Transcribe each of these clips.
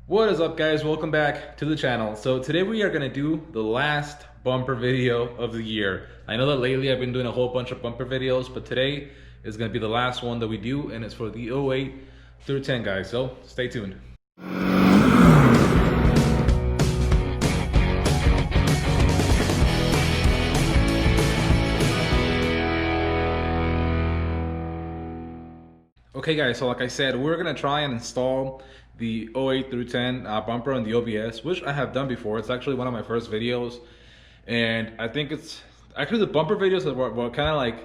What is up, guys? Welcome back to the channel. So today we are gonna do the last bumper video of the year. I know that lately I've been doing a whole bunch of bumper videos, but today is gonna be the last one that we do, and it's for the 08 through 10, guys. So stay tuned. Okay, guys, so like I said, we're gonna try and install the 08 through 10 bumper on the OBS, which I have done before. It's actually one of my first videos, and I think it's actually the bumper videos that were kind of like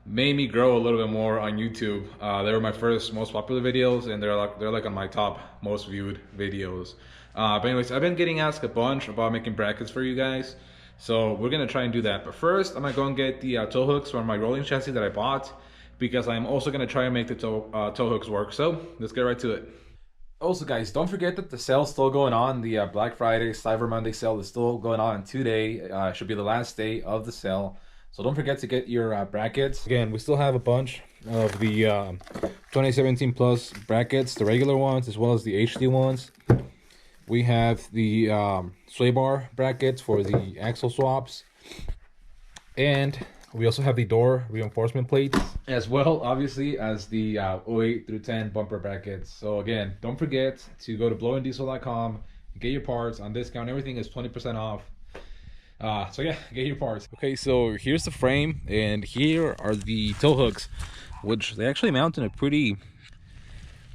made me grow a little bit more on YouTube. They were my first most popular videos, and they're like on my top most viewed videos. But anyways, I've been getting asked a bunch about making brackets for you guys, so we're gonna try and do that. But first, I'm gonna go and get the tow hooks for my rolling chassis that I bought, because I'm also gonna try and make the tow hooks work. So let's get right to it. Also, guys, don't forget that the sale's still going on. The Black Friday, Cyber Monday sale is still going on today. Should be the last day of the sale. So don't forget to get your brackets. Again, we still have a bunch of the 2017 Plus brackets, the regular ones as well as the HD ones. We have the sway bar brackets for the axle swaps. And we also have the door reinforcement plates, as well, obviously, as the 08 through 10 bumper brackets. So again, don't forget to go to blowindiesel.com, get your parts on discount. Everything is 20% off. So yeah, get your parts. Okay, so here's the frame, and here are the tow hooks, which they actually mount in a pretty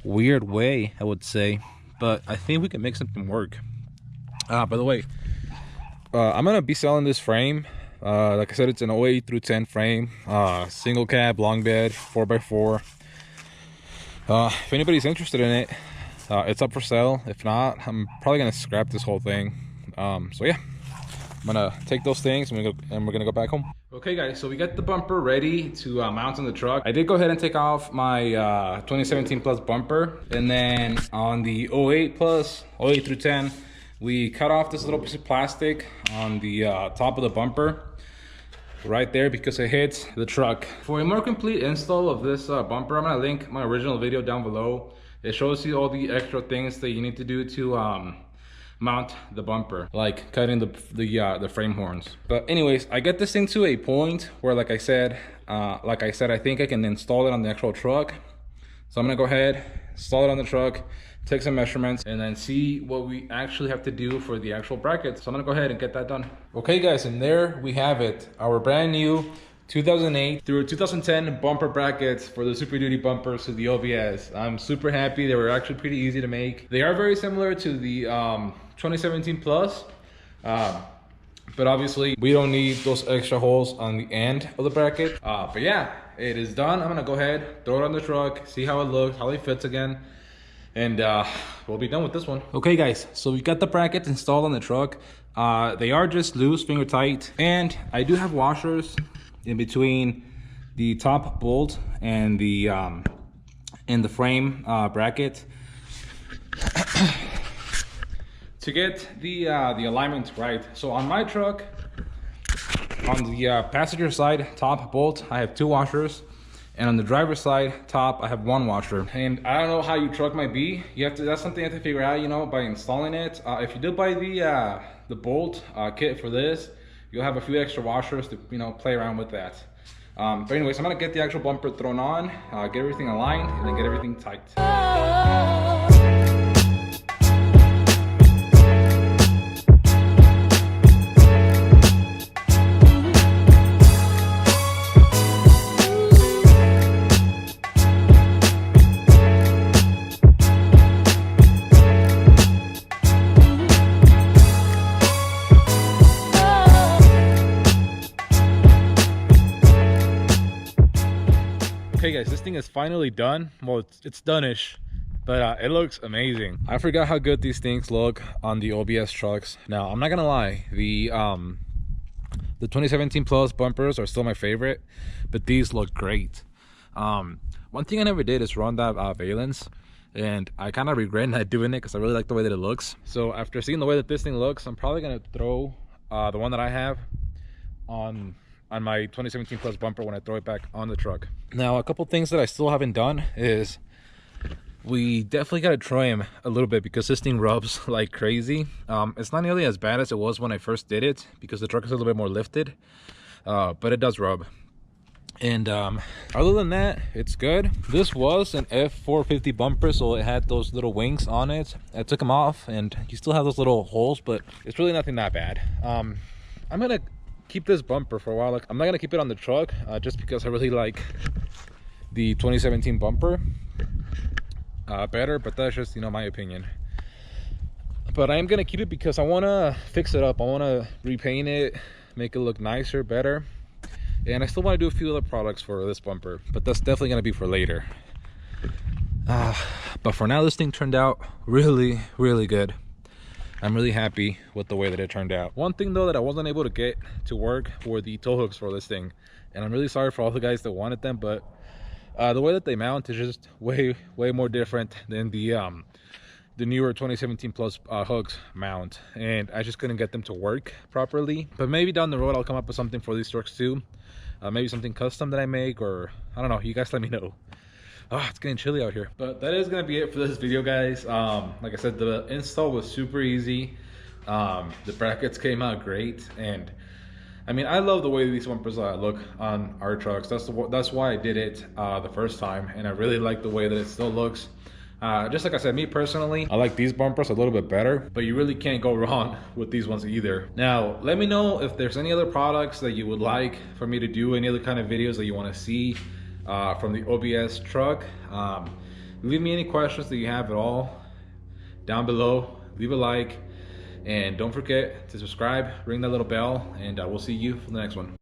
weird way, I would say, but I think we can make something work. By the way, I'm gonna be selling this frame. Like I said, it's an 08 through 10 frame, single cab, long bed, 4x4. If anybody's interested in it, it's up for sale. If not, I'm probably gonna scrap this whole thing. So yeah, I'm gonna take those things and we're gonna go back home. Okay, guys, so we got the bumper ready to mount on the truck. I did go ahead and take off my 2017 Plus bumper, and then on the 08 Plus, 08 through 10, we cut off this little piece of plastic on the top of the bumper right there, because it hits the truck. For a more complete install of this bumper, I'm gonna link my original video down below. It shows you all the extra things that you need to do to mount the bumper, like cutting the frame horns. But anyways, I get this thing to a point where, like I said, I think I can install it on the actual truck. So I'm gonna go ahead, install it on the truck, take some measurements, and then see what we actually have to do for the actual brackets. So I'm gonna go ahead and get that done. Okay, guys, and there we have it, our brand new 2008 through 2010 bumper brackets for the Super Duty bumpers to the OBS. I'm super happy. They were actually pretty easy to make. They are very similar to the 2017 Plus, but obviously we don't need those extra holes on the end of the bracket. But yeah, it is done. I'm gonna go ahead, throw it on the truck, see how it looks, how it fits again, and we'll be done with this one. Okay, guys, so we got the brackets installed on the truck. They are just loose, finger tight, and I do have washers in between the top bolt and the frame bracket to get the alignment right. So on my truck, on the passenger side top bolt, I have 2 washers, and on the driver's side top, I have 1 washer. And I don't know how your truck might be. That's something you have to figure out, you know, by installing it. If you do buy the bolt kit for this, you'll have a few extra washers to, you know, play around with that. But anyways, I'm gonna get the actual bumper thrown on, get everything aligned, and then get everything tight. Okay, guys, this thing is finally done. Well, it's done-ish, but it looks amazing. I forgot how good these things look on the OBS trucks. Now, I'm not gonna lie, the 2017 Plus bumpers are still my favorite, but these look great. One thing I never did is run that valence, and I kind of regret not doing it because I really like the way that it looks. So after seeing the way that this thing looks, I'm probably gonna throw the one that I have on my 2017 Plus bumper when I throw it back on the truck. Now, a couple things that I still haven't done is we definitely gotta try him a little bit because this thing rubs like crazy. It's not nearly as bad as it was when I first did it because the truck is a little bit more lifted, but it does rub. And other than that, it's good. This was an F450 bumper, so it had those little wings on it. I took them off and you still have those little holes, but it's really nothing that bad. I'm gonna keep this bumper for a while. Like, I'm not gonna keep it on the truck just because I really like the 2017 bumper better, but that's just, you know, my opinion. But I am gonna keep it because I want to fix it up. I want to repaint it, make it look nicer, better, and I still want to do a few other products for this bumper, but that's definitely gonna be for later. But for now, this thing turned out really, really good. I'm really happy with the way that it turned out. One thing though that I wasn't able to get to work were the tow hooks for this thing, and I'm really sorry for all the guys that wanted them, but the way that they mount is just way more different than the newer 2017 plus hooks mount, and I just couldn't get them to work properly. But maybe down the road I'll come up with something for these trucks too, maybe something custom that I make, or I don't know, you guys let me know. It's getting chilly out here. But that is gonna be it for this video, guys. Like I said, the install was super easy. The brackets came out great, and I mean, I love the way these bumpers look on our trucks. That's why I did it the first time, and I really like the way that it still looks. Just like I said, me personally, I like these bumpers a little bit better, but you really can't go wrong with these ones either. Now, let me know if there's any other products that you would like for me to do, any other kind of videos that you want to see from the OBS truck. Leave me any questions that you have at all down below. Leave a like, and don't forget to subscribe, ring that little bell, and we'll see you for the next one.